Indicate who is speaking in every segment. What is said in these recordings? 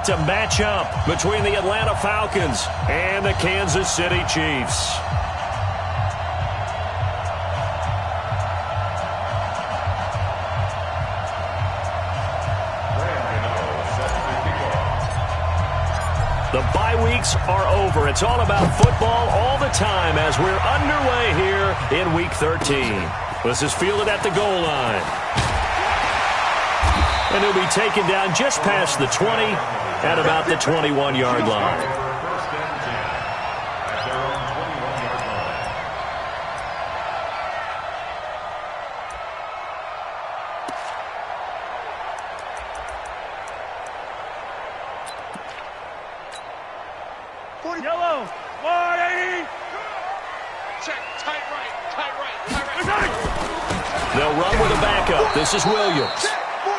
Speaker 1: It's a matchup between the Atlanta Falcons and the Kansas City Chiefs. The bye weeks are over. It's all about football all the time as we're underway here in Week 13. This is fielded at the goal line. And he'll be taken down just past the 20 at about the 21-yard line.
Speaker 2: Yellow, 180. Check, tight right.
Speaker 1: They'll run with a backup. This is Williams.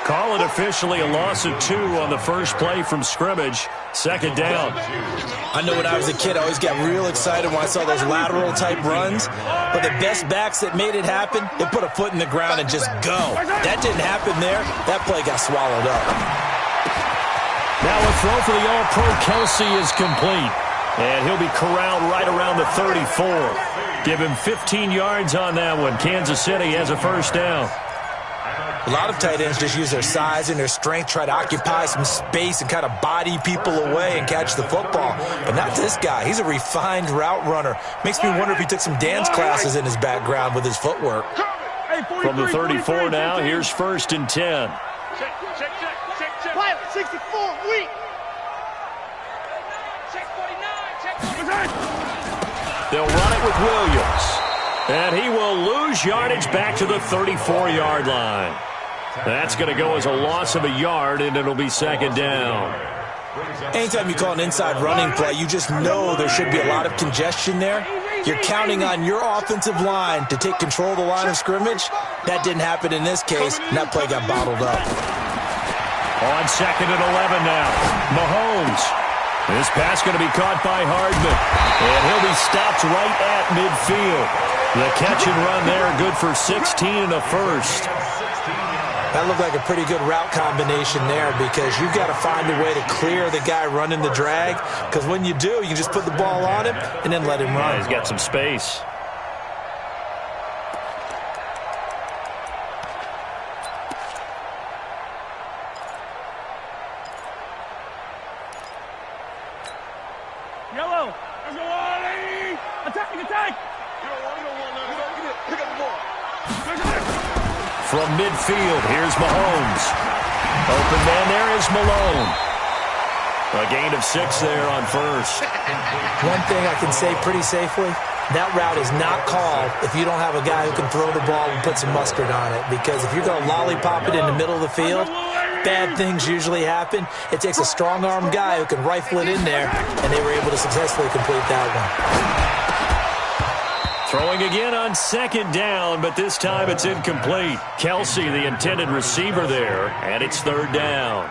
Speaker 1: Call it officially a loss of 2 on the first play from scrimmage. Second down.
Speaker 3: I know when I was a kid, I always got real excited when I saw those lateral-type runs. But the best backs that made it happen, they put a foot in the ground and just go. That didn't happen there. That play got swallowed up.
Speaker 1: Now a throw for the All-Pro Kelsey is complete. And he'll be corralled right around the 34. Give him 15 yards on that one. Kansas City has a first down.
Speaker 3: A lot of tight ends just use their size and their strength, try to occupy some space and kind of body people away and catch the football. But not this guy. He's a refined route runner. Makes me wonder if he took some dance classes in his background with his footwork.
Speaker 1: From the 34 now, here's 1st and 10.
Speaker 2: Check. Pilot 64, weak. Check 49.
Speaker 1: They'll run it with Williams. And he will lose yardage back to the 34-yard line. That's going to go as a loss of a yard, and it'll be second down.
Speaker 3: Anytime you call an inside running play, you just know there should be a lot of congestion there. You're counting on your offensive line to take control of the line of scrimmage. That didn't happen in this case, and that play got bottled up.
Speaker 1: On 2nd and 11 now, Mahomes. This pass going to be caught by Hardman, and he'll be stopped right at midfield. The catch and run there, good for 16 and a first.
Speaker 3: That looked like a pretty good route combination there because you've got to find a way to clear the guy running the drag, because when you do, you can just put the ball on him and then let him run.
Speaker 1: He's got some space.
Speaker 2: Yellow, there's a 180. Attack. Pick up the ball.
Speaker 1: From midfield, here's Mahomes. Open man there is Malone. A gain of 6 there on first.
Speaker 3: One thing I can say pretty safely, that route is not called if you don't have a guy who can throw the ball and put some mustard on it. Because if you're going to lollipop it in the middle of the field, bad things usually happen. It takes a strong-arm guy who can rifle it in there, and they were able to successfully complete that one.
Speaker 1: Throwing again on 2nd down, but this time it's incomplete. Kelsey, the intended receiver there, and it's 3rd down.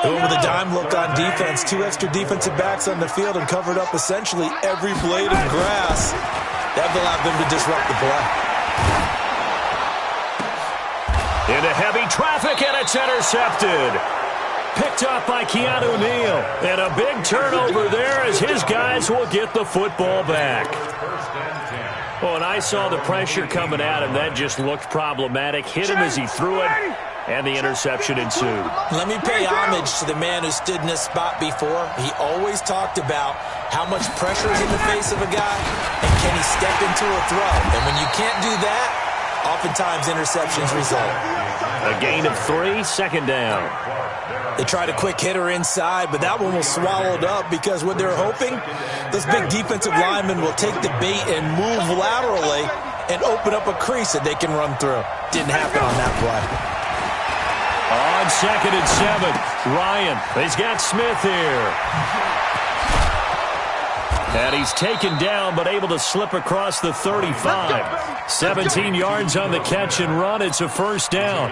Speaker 3: Going with a dime look on defense. 2 extra defensive backs on the field and covered up essentially every blade of grass. That allowed them to disrupt the play.
Speaker 1: Into heavy traffic, and it's intercepted. Picked up by Keanu Neal. And a big turnover there as his guys will get the football back. Well, and I saw the pressure coming at him. That just looked problematic. Hit him as he threw it, and the interception ensued.
Speaker 3: Let me pay homage to the man who stood in this spot before. He always talked about how much pressure is in the face of a guy, and can he step into a throw. And when you can't do that, oftentimes interceptions result.
Speaker 1: A gain of 3, 2nd down.
Speaker 3: They tried a quick hitter inside, but that one was swallowed up because what they're hoping, those big defensive linemen will take the bait and move laterally and open up a crease that they can run through. Didn't happen on that play.
Speaker 1: On 2nd and 7, Ryan. He's got Smith here. And he's taken down, but able to slip across the 35. 17 yards on the catch and run. It's a first down.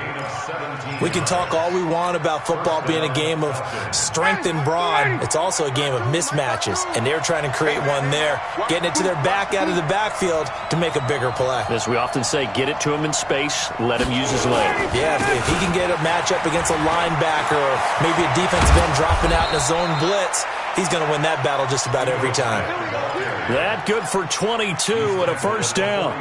Speaker 3: We can talk all we want about football being a game of strength and brawn. It's also a game of mismatches, and they're trying to create one there, getting it to their back out of the backfield to make a bigger play.
Speaker 1: As we often say, get it to him in space, let him use his leg.
Speaker 3: Yeah, if he can get a matchup against a linebacker or maybe a defensive end dropping out in a zone blitz, he's going to win that battle just about every time.
Speaker 1: That good for 22 and a first down.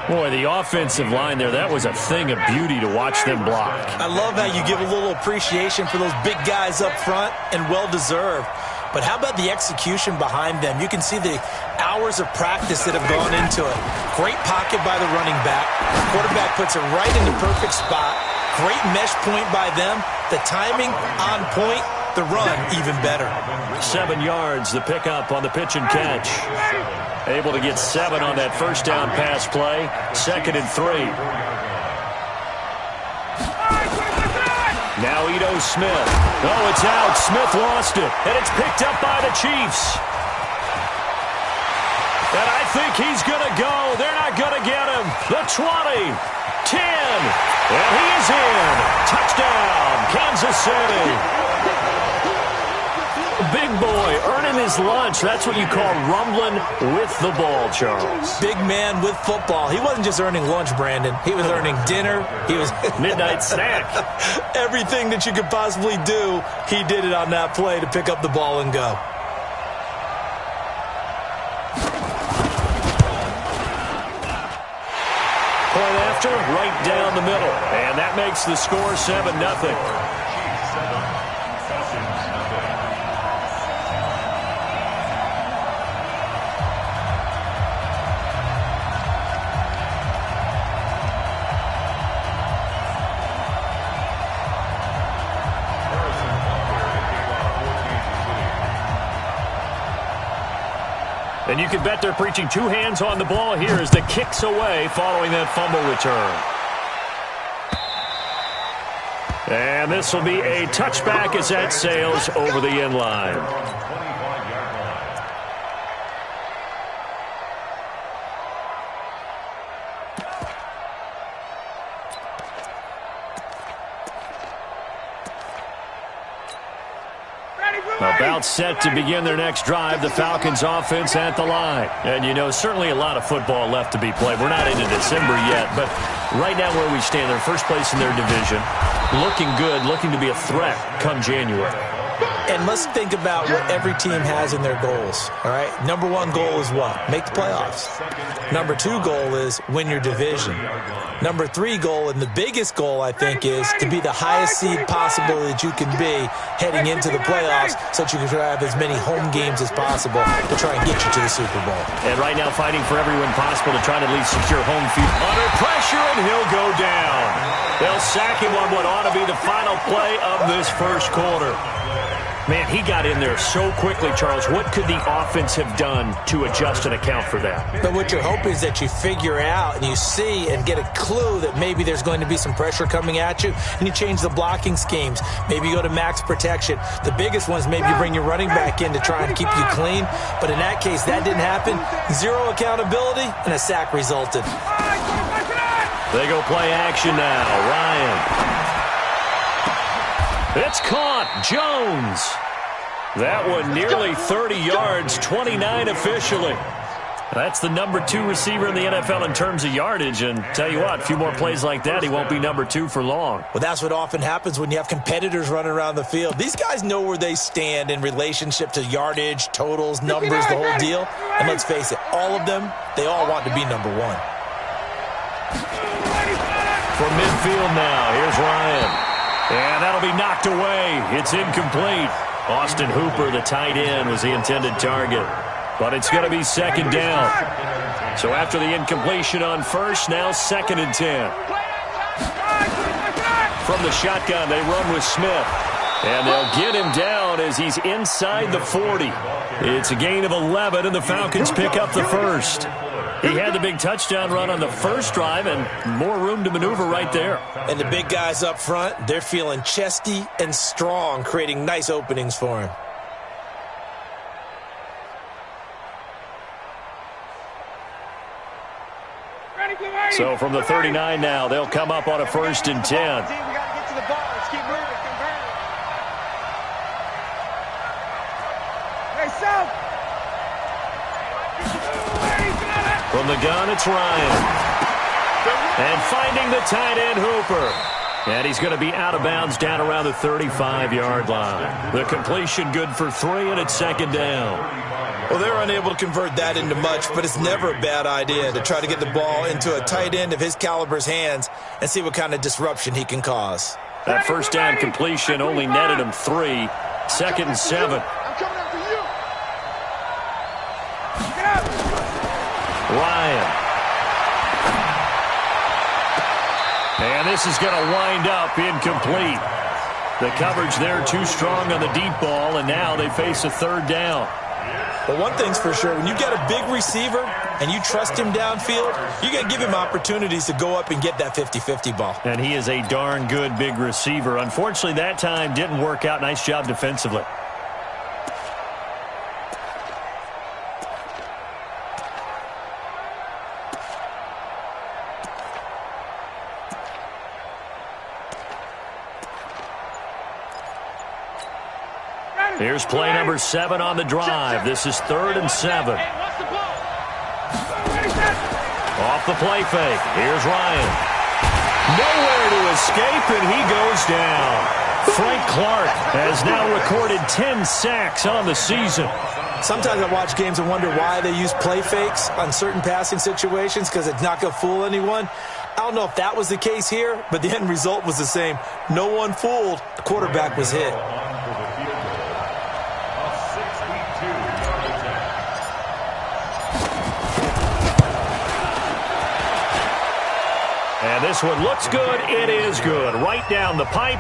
Speaker 1: Boy, the offensive line there, that was a thing of beauty to watch them block.
Speaker 3: I love how you give a little appreciation for those big guys up front, and well-deserved. But how about the execution behind them? You can see the hours of practice that have gone into it. Great pocket by the running back. Quarterback puts it right in the perfect spot. Great mesh point by them. The timing on point. The run even better.
Speaker 1: 7 yards, the pickup on the pitch and catch. Able to get 7 on that first down pass play. 2nd and 3. Now Ito Smith. Oh, it's out. Smith lost it. And it's picked up by the Chiefs. And I think he's going to go. They're not going to get him. The 20. 10. And he is in. Touchdown, Kansas City. Big boy earning his lunch. That's what you call rumbling with the ball, Charles.
Speaker 3: Big man with football. He wasn't just earning lunch, Brandon. He was earning dinner. He was
Speaker 1: midnight snack.
Speaker 3: Everything that you could possibly do, he did it on that play to pick up the ball and go.
Speaker 1: Point after, right down the middle. And that makes the score 7-0. And you can bet they're preaching 2 hands on the ball here as the kick's away following that fumble return. And this will be a touchback as that sails over the end line. About set to begin their next drive, the Falcons offense at the line. And, you know, certainly a lot of football left to be played. We're not into December yet, but right now where we stand, they're first place in their division. Looking good, looking to be a threat come January.
Speaker 3: And let's think about what every team has in their goals, all right? Number 1 goal is what? Make the playoffs. Number 2 goal is win your division. Number 3 goal, and the biggest goal, I think, is to be the highest seed possible that you can be heading into the playoffs so that you can have as many home games as possible to try and get you to the Super Bowl.
Speaker 1: And right now fighting for every win possible to try to at least secure home field. Under pressure, and he'll go down. They'll sack him on what ought to be the final play of this first quarter. Man, he got in there so quickly, Charles. What could the offense have done to adjust and account for that?
Speaker 3: But what you're hoping is that you figure out and you see and get a clue that maybe there's going to be some pressure coming at you, and you change the blocking schemes. Maybe you go to max protection. The biggest one is maybe you bring your running back in to try and keep you clean. But in that case, that didn't happen. 0 accountability, and a sack resulted.
Speaker 1: They go play action now. Ryan. It's caught. Jones. That one nearly 30 yards, 29 officially. That's the number 2 receiver in the NFL in terms of yardage. And tell you what, a few more plays like that, he won't be number 2 for long.
Speaker 3: Well, that's what often happens when you have competitors running around the field. These guys know where they stand in relationship to yardage, totals, numbers, the whole deal. And let's face it, all of them, they all want to be number 1.
Speaker 1: From midfield now, here's Ryan. And that'll be knocked away. It's incomplete. Austin Hooper, the tight end, was the intended target. But it's going to be 2nd down. So after the incompletion on first, now 2nd and 10. From the shotgun, they run with Smith. And they'll get him down as he's inside the 40. It's a gain of 11, and the Falcons pick up the first. He had the big touchdown run on the first drive and more room to maneuver right there.
Speaker 3: And the big guys up front, they're feeling chesty and strong, creating nice openings for him.
Speaker 1: So from the 39 now, they'll come up on a 1st and 10.
Speaker 2: We got to get to the ball. Let's keep moving. Hey, South.
Speaker 1: From the gun, it's Ryan. And finding the tight end, Hooper. And he's going to be out of bounds down around the 35-yard line. The completion good for 3, and it's 2nd down.
Speaker 3: Well, they're unable to convert that into much, but it's never a bad idea to try to get the ball into a tight end of his caliber's hands and see what kind of disruption he can cause.
Speaker 1: That 1st down completion only netted him 3. 2nd and 7.
Speaker 2: I'm coming after you. Get up.
Speaker 1: Ryan. And this is going to wind up incomplete. The coverage there too strong on the deep ball, and now they face a 3rd down.
Speaker 3: Well, one thing's for sure, when you've got a big receiver and you trust him downfield, you got to give him opportunities to go up and get that 50-50 ball.
Speaker 1: And he is a darn good big receiver. Unfortunately, that time didn't work out. Nice job defensively. Here's play number 7 on the drive. This is 3rd and 7. Off the play fake. Here's Ryan. Nowhere to escape, and he goes down. Frank Clark has now recorded 10 sacks on the season.
Speaker 3: Sometimes I watch games and wonder why they use play fakes on certain passing situations, because it's not going to fool anyone. I don't know if that was the case here, but the end result was the same. No one fooled. The quarterback was hit.
Speaker 1: And this one looks good. It is good. Right down the pipe.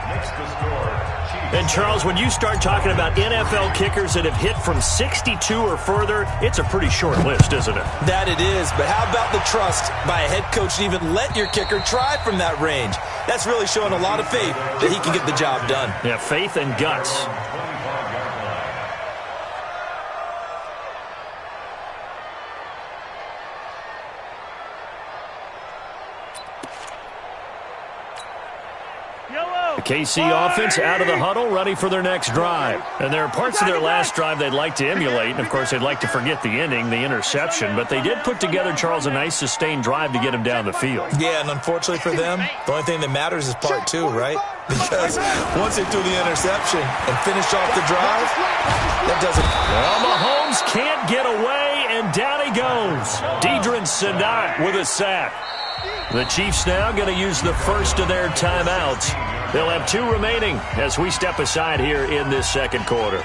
Speaker 1: And, Charles, when you start talking about NFL kickers that have hit from 62 or further, it's a pretty short list, isn't it?
Speaker 3: That it is. But how about the trust by a head coach to even let your kicker try from that range? That's really showing a lot of faith that he can get the job done.
Speaker 1: Yeah, faith and guts. The KC offense out of the huddle, ready for their next drive. And there are parts of their last drive they'd like to emulate. And, of course, they'd like to forget the ending, the interception. But they did put together, Charles, a nice sustained drive to get him down the field.
Speaker 3: Yeah, and unfortunately for them, the only thing that matters is part 2, right? Because once they threw the interception and finished off the drive, that doesn't...
Speaker 1: Well, Mahomes can't get away, and down he goes. Deidrin Sadat with a sack. The Chiefs now going to use the first of their timeouts. They'll have 2 remaining as we step aside here in this 2nd quarter.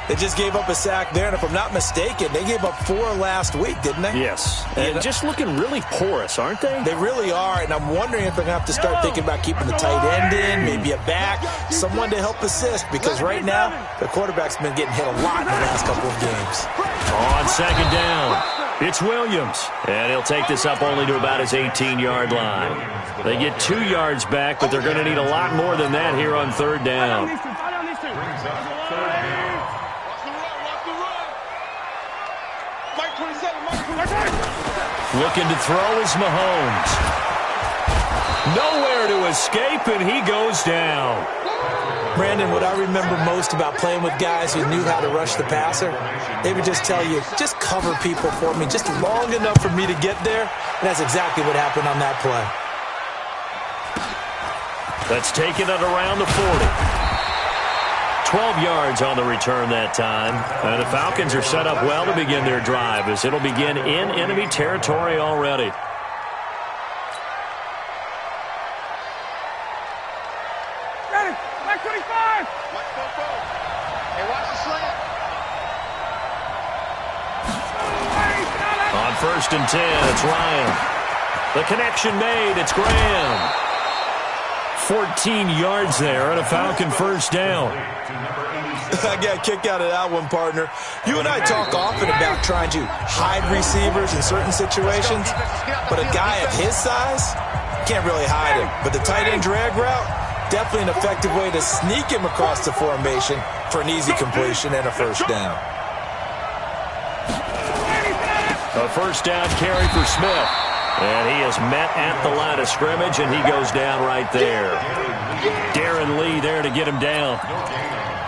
Speaker 3: They just gave up a sack there, and if I'm not mistaken, they gave up 4 last week, didn't they?
Speaker 1: Yes, and just looking really porous, aren't they?
Speaker 3: They really are, and I'm wondering if they're going to have to start thinking about keeping the tight end in, maybe a back, someone to help assist, because right now, the quarterback's been getting hit a lot in the last couple of games.
Speaker 1: On 2nd down, it's Williams, and he'll take this up only to about his 18-yard line. They get 2 yards back, but they're going to need a lot more than that here on 3rd down. Looking to throw is Mahomes. Nowhere to escape, and he goes down.
Speaker 3: Brandon, what I remember most about playing with guys who knew how to rush the passer, they would just tell you, just cover people for me, just long enough for me to get there. And that's exactly what happened on that play.
Speaker 1: That's taken it around the 40. 12 yards on the return that time. And the Falcons are set up well to begin their drive as it'll begin in enemy territory already.
Speaker 2: Ready, Mike 25. Hey, watch the slant.
Speaker 1: On 1st and 10, it's Ryan. The connection made, it's Graham. 14 yards there and a Falcon 1st down.
Speaker 3: I got a kick out of that one, partner. You and I talk often about trying to hide receivers in certain situations, but a guy of his size can't really hide him. But the tight end drag route, definitely an effective way to sneak him across the formation for an easy completion and a 1st down.
Speaker 1: A 1st down carry for Smith. And he is met at the line of scrimmage, and he goes down right there. Darren Lee there to get him down.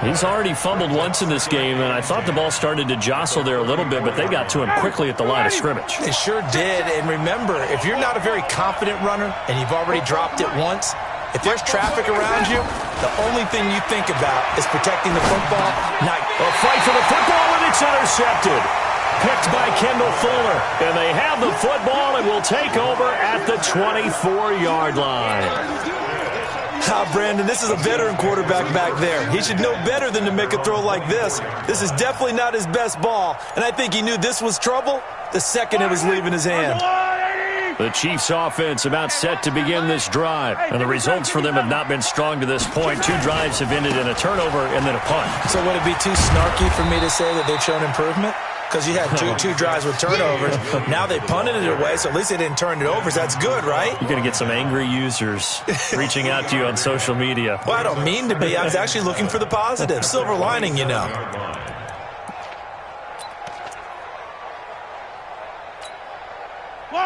Speaker 1: He's already fumbled once in this game, and I thought the ball started to jostle there a little bit, but they got to him quickly at the line of scrimmage.
Speaker 3: They sure did. And remember, if you're not a very confident runner and you've already dropped it once, if there's traffic around you, the only thing you think about is protecting the football.
Speaker 1: A fight for the football, and it's intercepted. Picked by Kendall Fuller. And they have the football and will take over at the 24-yard line.
Speaker 3: Brandon, this is a veteran quarterback back there. He should know better than to make a throw like this. This is definitely not his best ball, and I think he knew this was trouble the second it was leaving his hand.
Speaker 1: The Chiefs offense about set to begin this drive, and the results for them have not been strong to this point. 2 drives have ended in a turnover and then a punt.
Speaker 3: So would it be too snarky for me to say that they've shown improvement? Because you had two drives with turnovers. Now they punted it away, so at least they didn't turn it over. So that's good, right?
Speaker 1: You're going to get some angry users reaching out to you on social media.
Speaker 3: Well, I don't mean to be. I was actually looking for the positive. Silver lining, you know.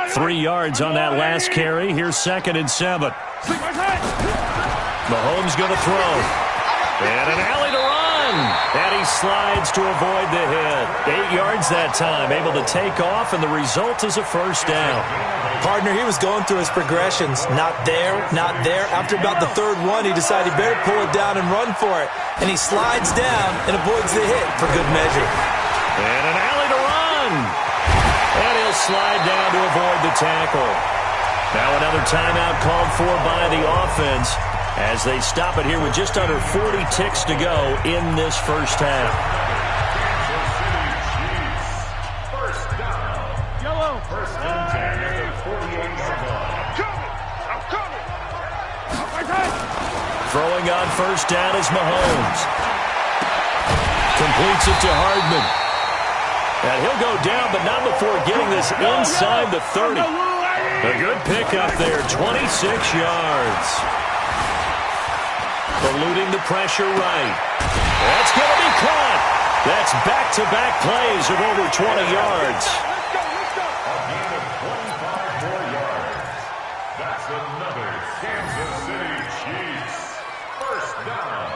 Speaker 1: Three yards on that last carry. Here's 2nd and 7. Mahomes going to throw. And an alley to run. And he slides to avoid the hit. 8 yards that time. Able to take off, and the result is a first down.
Speaker 3: Partner, he was going through his progressions. Not there, not there. After about the 3rd one, he decided he better pull it down and run for it. And he slides down and avoids the hit for good measure.
Speaker 1: And an alley to run. And he'll slide down to avoid the tackle. Now another timeout called for by the offense as they stop it here with just under 40 ticks to go in this first half.
Speaker 2: First down. Yellow. First and 10 at the 48-yard line. I'm coming.
Speaker 1: Throwing on first down is Mahomes. Completes it to Hardman. And he'll go down, but not before getting this inside the 30. A good pickup there, 26 yards. Eluding the pressure right. That's going to be caught. That's back-to-back plays of over 20 yards.
Speaker 2: A gain of 25 more yards. That's another Kansas City Chiefs. First down.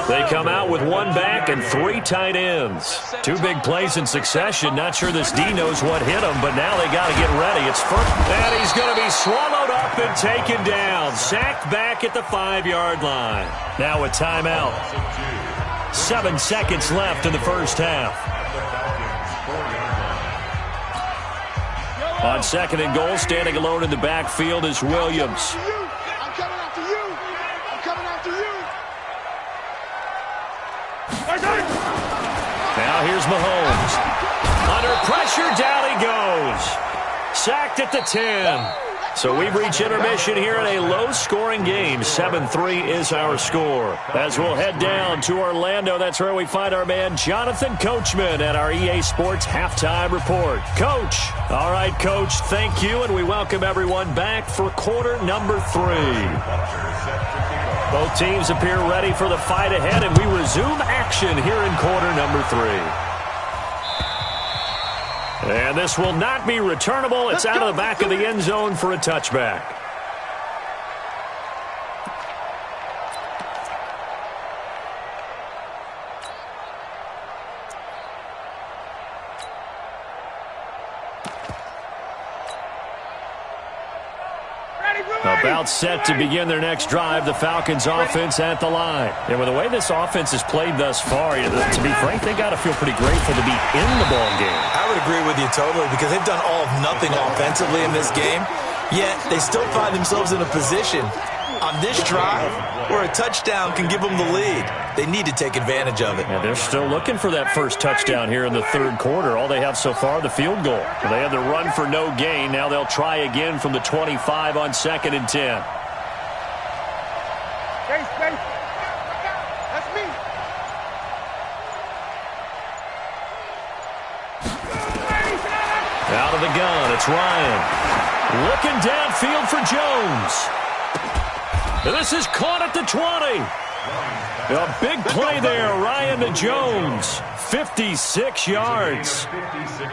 Speaker 1: They come out with 1 back and 3 tight ends. 2 big plays in succession. Not sure this D knows what hit him, but now they got to get ready. It's first. And he's going to be swallowed up and taken down. Sacked back at the 5-yard line. Now a timeout. 7 seconds left in the first half. On 2nd and goal, standing alone in the backfield is Williams.
Speaker 2: I'm coming after you. I'm coming after you.
Speaker 1: Now here's Mahomes. Under pressure, down he goes. Sacked at the 10. So we've reached intermission here in a low-scoring game. 7-3 is our score. As we'll head down to Orlando, that's where we find our man Jonathan Coachman at our EA Sports Halftime Report. Coach. All right, Coach, thank you, and we welcome everyone back for quarter number 3. Both teams appear ready for the fight ahead, and we resume action here in quarter number 3. And this will not be returnable. It's out of the back of the end zone for a touchback. About set to begin their next drive, the Falcons offense at the line. And with the way this offense has played thus far, to be frank, they got to feel pretty grateful to be in the ball game.
Speaker 3: I would agree with you totally because they've done all of nothing offensively in this game, yet they still find themselves in a position on this drive where a touchdown can give them the lead. They need to take advantage of it.
Speaker 1: And they're still looking for that first touchdown here in the 3rd quarter. All they have so far, the field goal. They had the run for no gain. Now they'll try again from the 25 on 2nd and 10.
Speaker 2: That's me.
Speaker 1: Out of the gun, it's Ryan. Looking downfield for Jones. And this is caught at the 20. A big play there, Ryan Jones, 56 yards.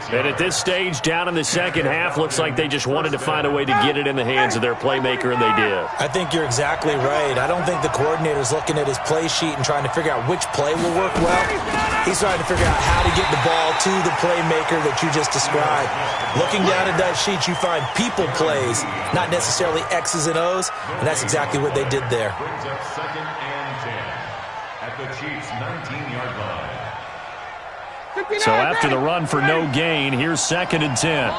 Speaker 1: And at this stage, down in the second half, looks like they just wanted to find a way to get it in the hands of their playmaker, and they did.
Speaker 3: I think you're exactly right. I don't think the coordinator's looking at his play sheet and trying to figure out which play will work well. He's trying to figure out how to get the ball to the playmaker that you just described. Looking down at that sheet, you find people plays, not necessarily X's and O's, and that's exactly what they did there.
Speaker 4: Brings up 2nd and 10 at the Chiefs' 19-yard line.
Speaker 1: So after the run for no gain, here's 2nd and 10.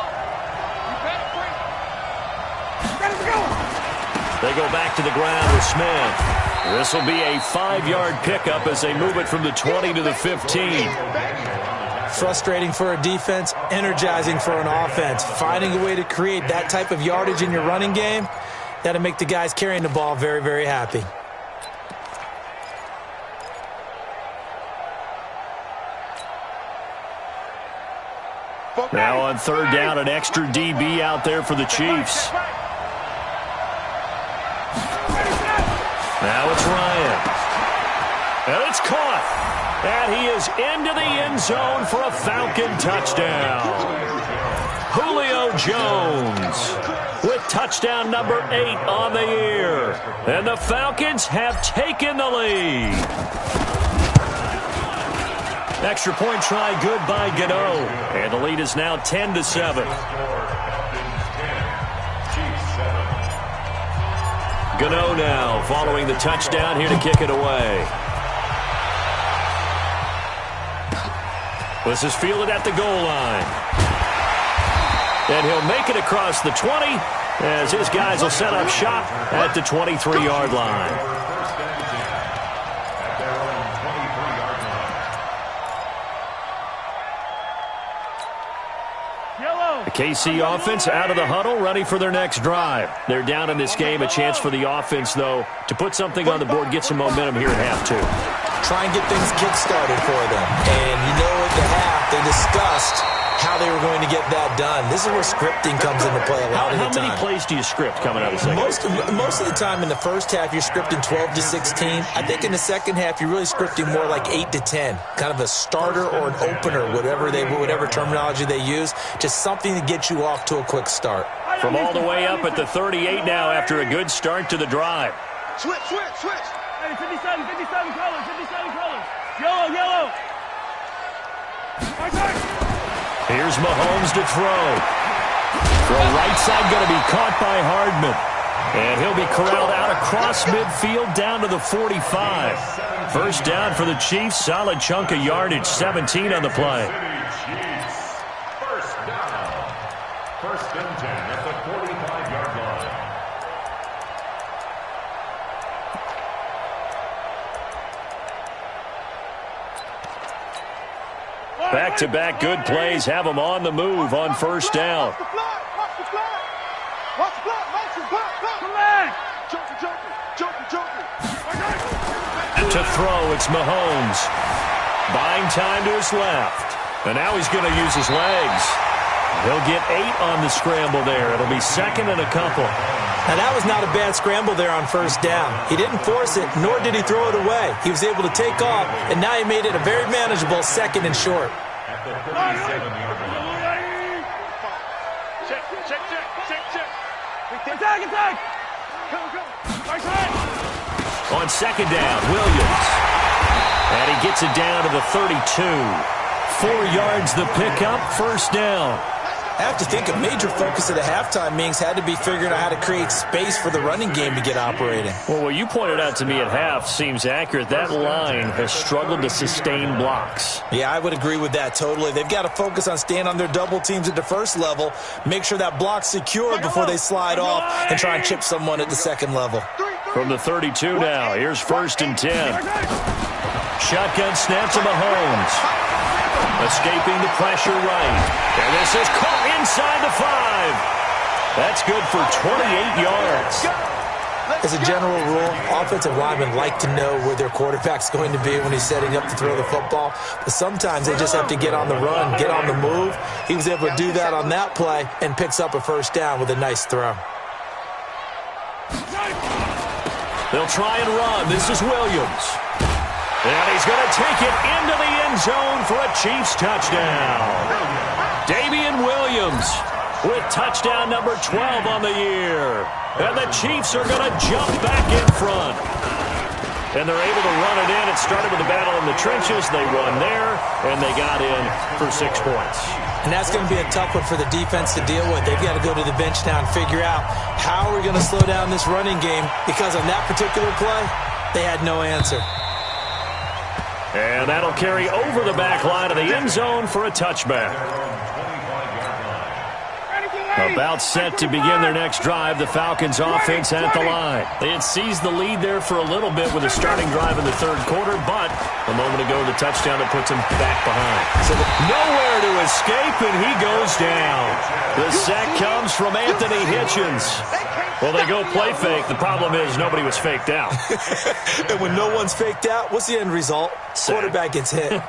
Speaker 1: They go back to the ground with Smith. This will be a 5-yard pickup as they move it from the 20 to the 15.
Speaker 3: Frustrating for a defense, energizing for an offense. Finding a way to create that type of yardage in your running game, that'll make the guys carrying the ball very, very happy.
Speaker 1: Now on 3rd down, an extra DB out there for the Chiefs. Now it's Ryan. And it's caught. And he is into the end zone for a Falcon touchdown. Julio Jones with touchdown number 8 on the year. And the Falcons have taken the lead. Extra point try good by Gano. And the lead is now 10-7. Gano now following the touchdown here to kick it away. This is fielded at the goal line. And he'll make it across the 20 as his guys will set up shop at the 23-yard line. The KC offense out of the huddle, ready for their next drive. They're down in this game. A chance for the offense, though, to put something on the board, get some momentum here at half 2.
Speaker 3: Try and get things kick-started for them. And you know at the half, they discussed how they were going to get that done. This is where scripting comes into play a lot of the time.
Speaker 1: How many plays do you script coming out of the second?
Speaker 3: Most of the time in the first half, you're scripting 12 to 16. I think in the second half, you're really scripting more like 8 to 10. Kind of a starter or an opener, whatever terminology they use. Just something to get you off to a quick start.
Speaker 1: From all the way up at the 38 now after a good start to the drive.
Speaker 2: Switch. Hey, 57 colors. Yellow.
Speaker 1: Here's Mahomes to throw. Throw right side going to be caught by Hardman. And he'll be corralled out across midfield down to the 45. First down for the Chiefs. Solid chunk of yardage. 17 on the play.
Speaker 4: First down. 1st and 10 at the 45-yard line.
Speaker 1: Back-to-back good plays have them on the move on first down.
Speaker 2: Watch the block. Come back. Joker.
Speaker 1: To throw, it's Mahomes. Buying time to his left. And now he's going to use his legs. He'll get 8 on the scramble there. It'll be 2nd and a couple.
Speaker 3: Now, that was not a bad scramble there on first down. He didn't force it, nor did he throw it away. He was able to take off, and now he made it a very manageable 2nd and short.
Speaker 4: At the 37-yard line.
Speaker 2: Check. Attack. Go. Right side.
Speaker 1: On 2nd down, Williams. And he gets it down to the 32. 4 yards the pickup, first down.
Speaker 3: I have to think a major focus of the halftime meetings had to be figuring out how to create space for the running game to get operating.
Speaker 1: Well, what you pointed out to me at half seems accurate. That line has struggled to sustain blocks.
Speaker 3: Yeah, I would agree with that totally. They've got to focus on staying on their double teams at the first level, make sure that block's secure before they slide off and try and chip someone at the second level.
Speaker 1: From the 32 now, here's 1st and 10. Shotgun snap to Mahomes. Escaping the pressure right. And this is caught inside the 5. That's good for 28 yards.
Speaker 3: As a general rule, offensive linemen like to know where their quarterback's going to be when he's setting up to throw the football. But sometimes they just have to get on the run, get on the move. He was able to do that on that play and picks up a first down with a nice throw.
Speaker 1: They'll try and run. This is Williams. And he's going to take it into the end zone for a Chiefs touchdown. Damian Williams with touchdown number 12 on the year. And the Chiefs are going to jump back in front. And they're able to run it in. It started with a battle in the trenches. They won there, and they got in for 6 points.
Speaker 3: And that's going to be a tough one for the defense to deal with. They've got to go to the bench now and figure out how are we going to slow down this running game, because on that particular play, they had no answer.
Speaker 1: And that'll carry over the back line of the end zone for a touchback. About set to begin their next drive, the Falcons offense at the line. They had seized the lead there for a little bit with a starting drive in the third quarter, but a moment ago the touchdown that puts them back behind. So nowhere to escape, and he goes down. The sack comes from Anthony Hitchens. Well, they go play fake. The problem is nobody was faked out.
Speaker 3: And when no one's faked out, what's the end result? Quarterback gets hit.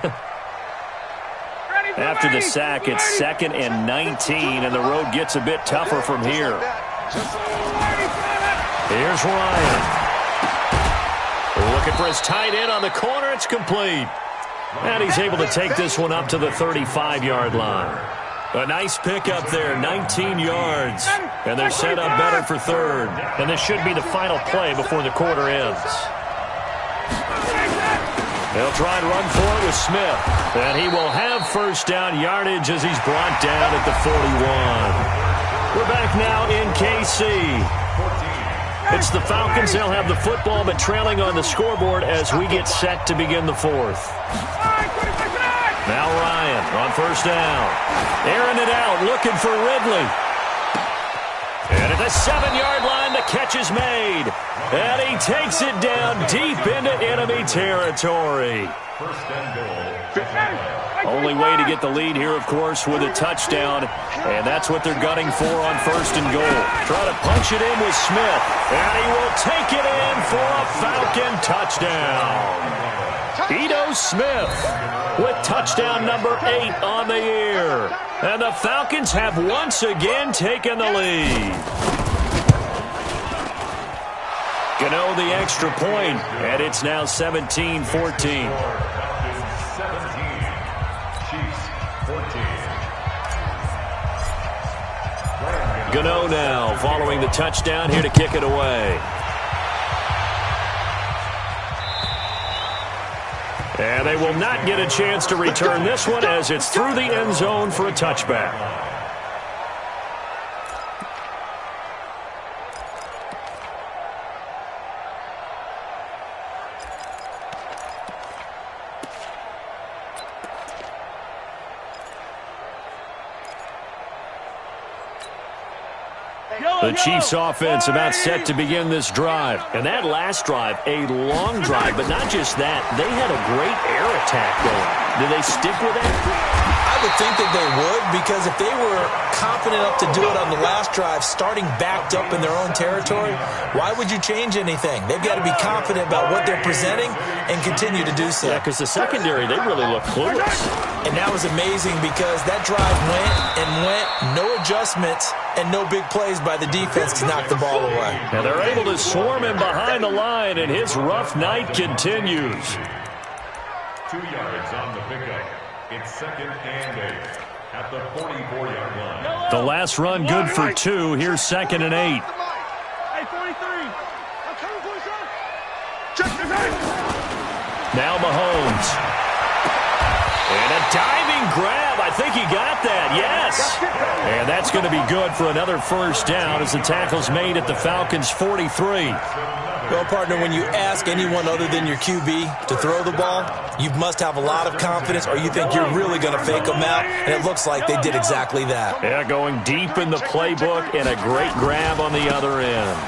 Speaker 1: After the sack, it's 2nd and 19, and the road gets a bit tougher from here. Here's Ryan. Looking for his tight end on the corner. It's complete. And he's able to take this one up to the 35-yard line. A nice pickup there, 19 yards. And they're set up better for third. And this should be the final play before the quarter ends. They'll try and run for it with Smith. And he will have first down yardage as he's brought down at the 41. We're back now in KC. It's the Falcons. They'll have the football, but trailing on the scoreboard as we get set to begin the fourth. Now Ryan on first down. Airing it out, looking for Ridley. And at the 7-yard line, the catch is made. And he takes it down deep into enemy territory. Only way to get the lead here, of course, with a touchdown. And that's what they're gunning for on first and goal. Try to punch it in with Smith. And he will take it in for a Falcon touchdown. Ito Smith with touchdown number 8 on the year. And the Falcons have once again taken the lead. Gano the extra point, and it's now 17-14.
Speaker 4: 17, Chiefs 14.
Speaker 1: Gano now following the touchdown here to kick it away. And they will not get a chance to return this one as it's through the end zone for a touchback. The Chiefs offense about set to begin this drive. And that last drive, a long drive, but not just that. They had a great air attack going. Do they stick with that?
Speaker 3: I would think that they would, because if they were confident enough to do it on the last drive, starting backed up in their own territory, why would you change anything? They've got to be confident about what they're presenting and continue to do so.
Speaker 1: Yeah, because the secondary, they really look clueless.
Speaker 3: And that was amazing because that drive went and went, no adjustments, and no big plays by the defense to knock the ball away.
Speaker 1: And they're able to swarm him behind the line, and his rough night continues.
Speaker 4: 2 yards on the pickup. It's 2nd and 8 at the 44-yard line.
Speaker 1: The last run good for 2. Here's 2nd and 8.
Speaker 2: Hey, 43. I'm coming for you, sir. Check the back.
Speaker 1: Now Mahomes. And a diving grab. I think he got that. Yes. And that's going to be good for another first down as the tackle's made at the Falcons' 43.
Speaker 3: Well, partner, when you ask anyone other than your QB to throw the ball, you must have a lot of confidence, or you think you're really going to fake them out, and it looks like they did exactly that.
Speaker 1: Yeah, going deep in the playbook and a great grab on the other end.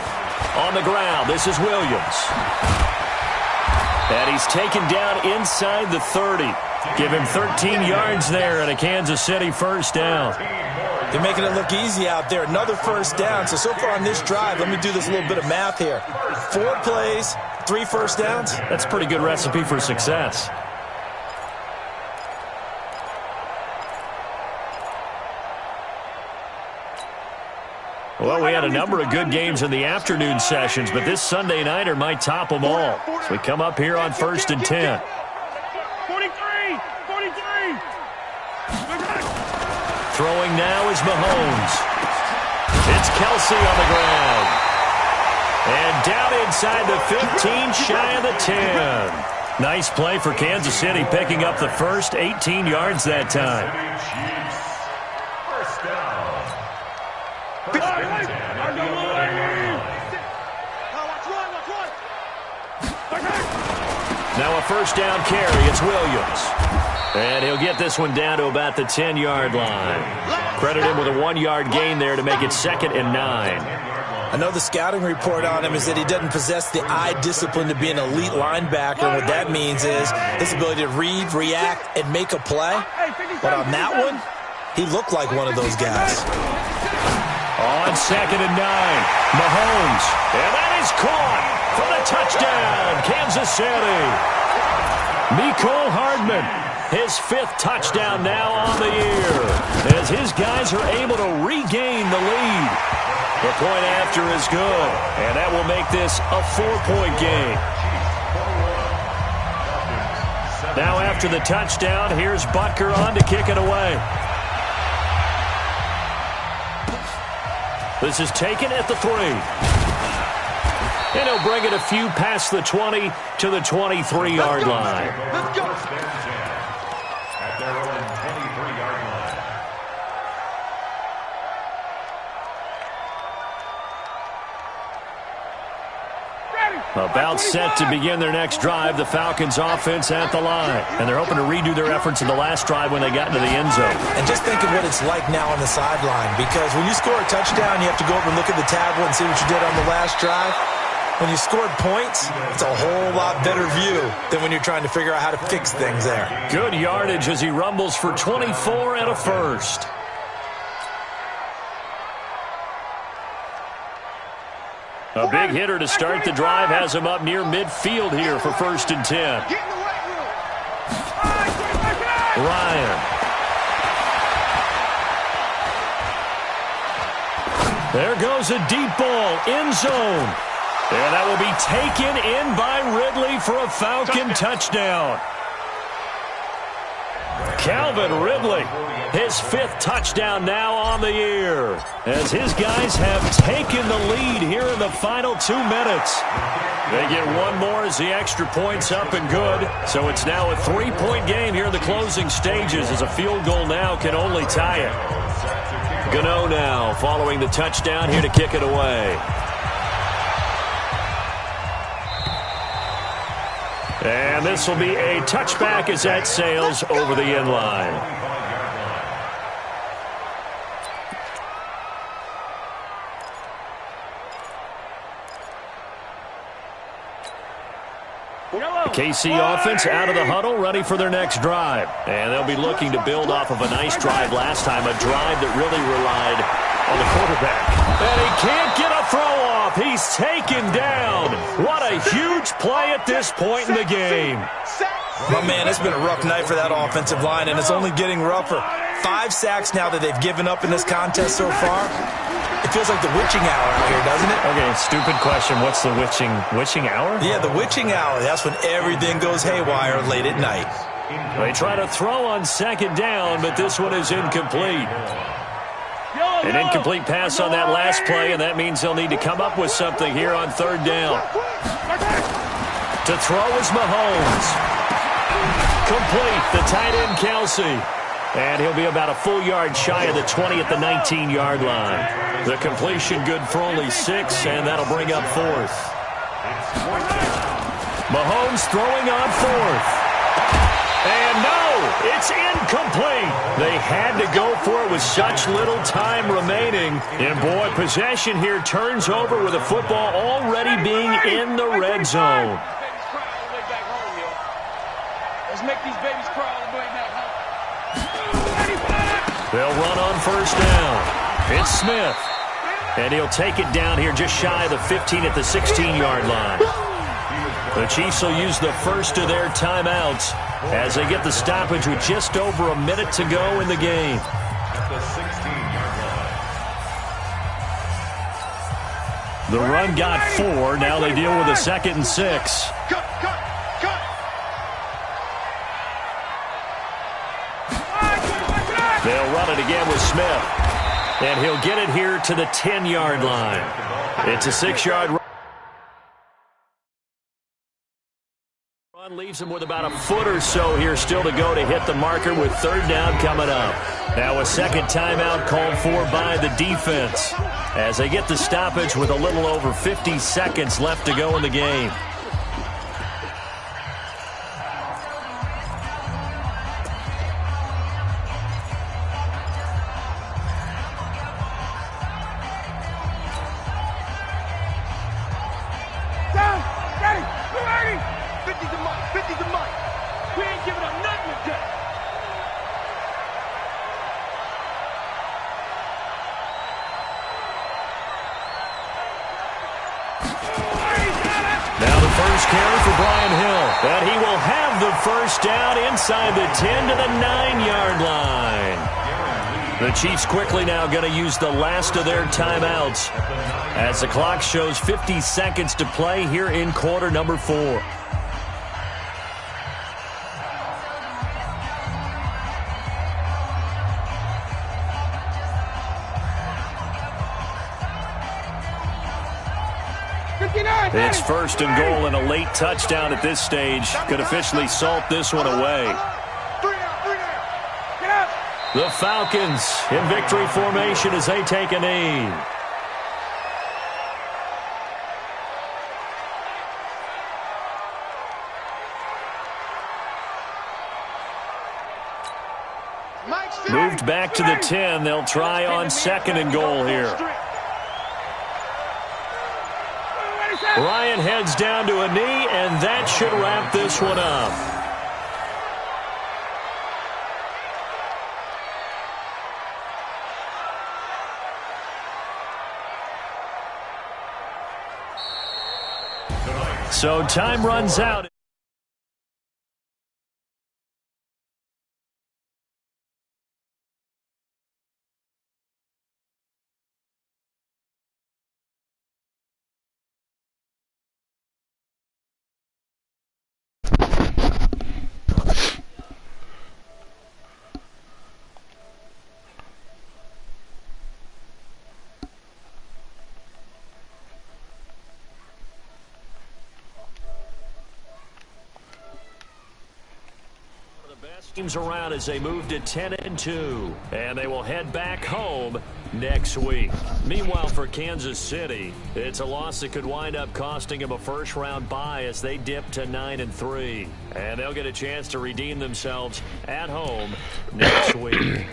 Speaker 1: On the ground, this is Williams. And he's taken down inside the 30. Give him 13 yards there and a Kansas City first down.
Speaker 3: They're making it look easy out there. Another first down. So far on this drive, let me do this little bit of math here. 4 plays, 3 first downs.
Speaker 1: That's a pretty good recipe for success. Well, we had a number of good games in the afternoon sessions, but this Sunday nighter might top them all. So we come up here on 1st and 10.
Speaker 2: 43!
Speaker 1: Throwing now is Mahomes. It's Kelsey on the ground. And down inside the 15, shy of the 10. Nice play for Kansas City, picking up the first 18 yards that time.
Speaker 4: First down.
Speaker 1: Now a first down carry. It's Williams. And he'll get this one down to about the 10-yard line. Credit him with a 1-yard gain there to make it 2nd and 9.
Speaker 3: I know the scouting report on him is that he doesn't possess the eye discipline to be an elite linebacker. And what that means is his ability to read, react, and make a play. But on that one, he looked like one of those guys.
Speaker 1: On 2nd and 9, Mahomes. And that is caught for the touchdown, Kansas City. Mecole Hardman, his 5th touchdown now on the year, as his guys are able to regain the lead. The point after is good, and that will make this a 4-point game. Now after the touchdown, here's Butker on to kick it away. This is taken at the 3. And he'll bring it a few past the 20 to the 23-yard line.
Speaker 2: Let's go.
Speaker 4: At their own 23-yard line.
Speaker 1: About set to begin their next drive, the Falcons offense at the line. And they're hoping to redo their efforts in the last drive when they got into the end zone.
Speaker 3: And just think of what it's like now on the sideline, because when you score a touchdown, you have to go over and look at the tablet and see what you did on the last drive. When you scored points, it's a whole lot better view than when you're trying to figure out how to fix things there.
Speaker 1: Good yardage as he rumbles for 24 and a first. A big hitter to start the drive has him up near midfield here for 1st and 10. Ryan. There goes a deep ball, end zone. And that will be taken in by Ridley for a Falcon touchdown. Calvin Ridley, his 5th touchdown now on the year, as his guys have taken the lead here in the final 2 minutes. They get one more as the extra point's up and good, so it's now a 3-point game here in the closing stages, as a field goal now can only tie it. Gano now following the touchdown here to kick it away. And this will be a touchback as that sails over the end line. The KC offense out of the huddle, ready for their next drive. And they'll be looking to build off of a nice drive last time, a drive that really relied on the quarterback. And he can't get a throw off. He's taken down. What a huge play at this point in the game.
Speaker 3: My man, it's been a rough night for that offensive line, and it's only getting rougher. 5 sacks now that they've given up in this contest so far. It feels like the witching hour out here, doesn't it?
Speaker 1: Okay, stupid question. What's the witching hour?
Speaker 3: Yeah, the witching hour. That's when everything goes haywire late at night.
Speaker 1: They try to throw on 2nd down, but this one is incomplete. An incomplete pass on that last play, and that means they'll need to come up with something here on 3rd down. To throw is Mahomes. Complete, the tight end Kelsey. And he'll be about a full yard shy of the 20 at the 19-yard line. The completion good for only 6, and that'll bring up 4th. Mahomes throwing on 4th. And no, it's incomplete. They had to go for it with such little time remaining. And boy, possession here turns over with the football already being in the red zone.
Speaker 2: Let's make these babies crawl all the way back home.
Speaker 1: They'll run on 1st down. It's Smith. And he'll take it down here just shy of the 15 at the 16-yard line. The Chiefs will use the first of their timeouts as they get the stoppage with just over a minute to go in the game.
Speaker 4: At the 16-yard line.
Speaker 1: The run got 4. Now they deal with a 2nd and 6.
Speaker 2: Cut.
Speaker 1: They'll run it again with Smith. And he'll get it here to the 10-yard line. It's a 6-yard run. Leaves him with about a foot or so here still to go to hit the marker with 3rd down coming up. Now a second timeout called for by the defense as they get the stoppage with a little over 50 seconds left to go in the game. And he will have the first down inside the 10 to the 9-yard line. The Chiefs quickly now going to use the last of their timeouts as the clock shows 50 seconds to play here in quarter number 4. It's 1st and goal, and a late touchdown at this stage could officially salt this one away. The Falcons in victory formation as they take a knee. Moved back to the 10. They'll try on 2nd and goal here. Ryan heads down to a knee, and that should wrap this one up. So time runs out. Teams around as they move to 10-2, and they will head back home next week. Meanwhile, for Kansas City, it's a loss that could wind up costing them a first-round bye as they dip to 9-3, and they'll get a chance to redeem themselves at home next week.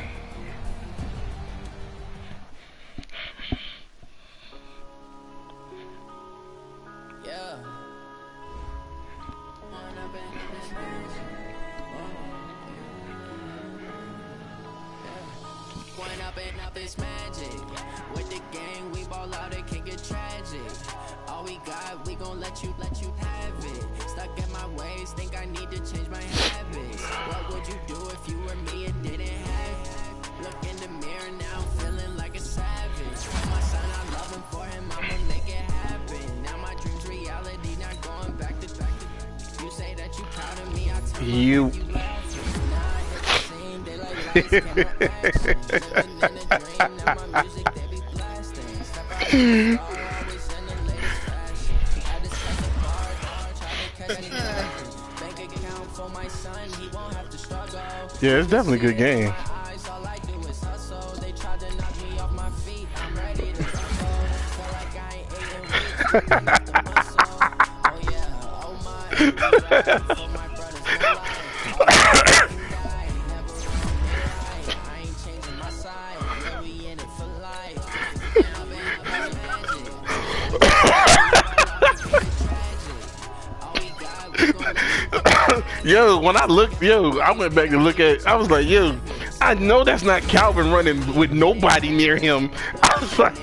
Speaker 5: You. Yeah, it's definitely a good game. Yo, when I looked, I went back to look at, I was like, I know that's not Calvin running with nobody near him. I was like,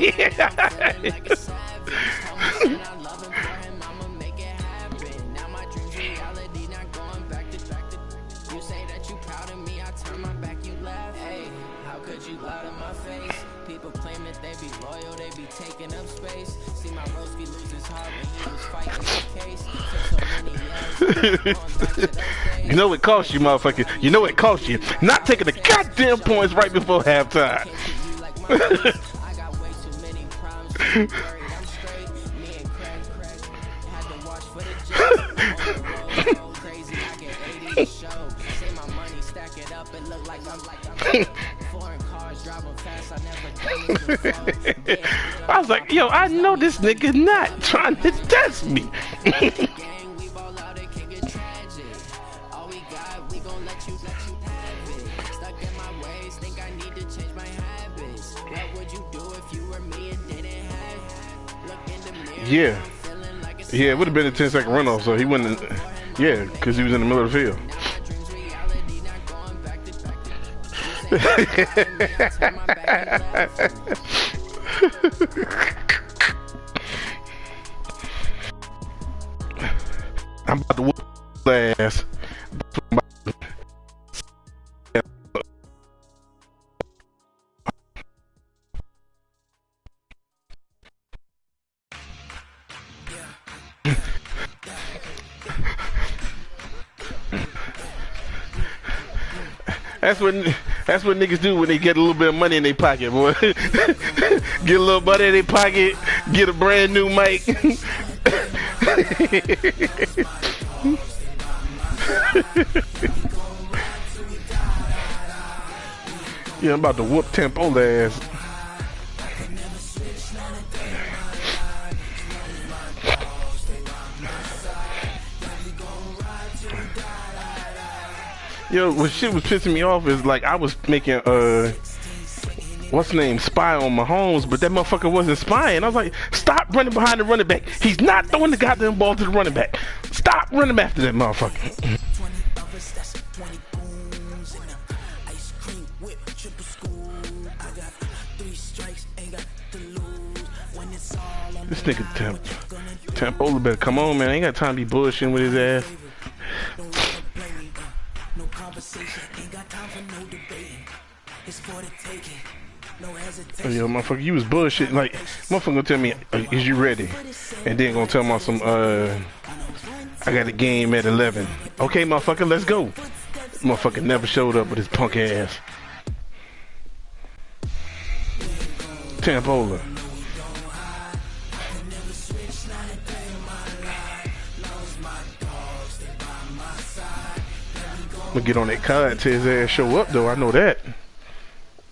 Speaker 6: People claim that they be loyal, they be taking up space. See my broski lose his heart when he was fighting the case. Took so many years, going back to those days.
Speaker 5: You know it cost you, motherfucker. You know it cost you. Not taking the goddamn points right before halftime.
Speaker 6: I got way too many problems. Worried I'm straight. Me and crack. Had to watch for the joke. On the road, go crazy. I get 80 a show. See my money stack it up. It look like I'm foreign cars driving fast. I never done this before.
Speaker 5: I was like, yo, I know this nigga not trying to test me.
Speaker 6: Gang, we ball out, it can get tragic. All we got, we gon' let you have it. Stuck in my ways, think I need to change my habits. What would you do if you were me and didn't have? Look in the mirror.
Speaker 5: Yeah.
Speaker 6: I'm feeling like it's
Speaker 5: Yeah, it would have been a 10-second runoff, so he wouldn't. Yeah, because he was in the middle of the field.
Speaker 6: now my dreams reality, not going back to You say I'll turn my back and left.
Speaker 5: I'm about to whoop his ass. That's what niggas do when they get a little bit of money in their pocket, boy. Get a little money in their pocket, get a brand new mic. Yeah, I'm about to whoop Tempo's ass. Yo, what shit was pissing me off is like I was making what's the name, spy on Mahomes, but that motherfucker wasn't spying. I was like, stop running behind the running back. He's not throwing the goddamn ball to the running back. Stop running after that motherfucker. This nigga Tempo better come on, man. I ain't got time to be bullshitting with his ass.
Speaker 7: No conversation, ain't got time for no debating. It's for the taking. No hesitation.
Speaker 5: Oh, yo, motherfucker, you was bullshitting. Like, motherfucker gonna tell me, is you ready? And then gonna tell me some, I got a game at 11. Okay, motherfucker, let's go. Motherfucker never showed up with his punk ass. Tampola. I'm gonna get on that card till his ass show up, though. I know that.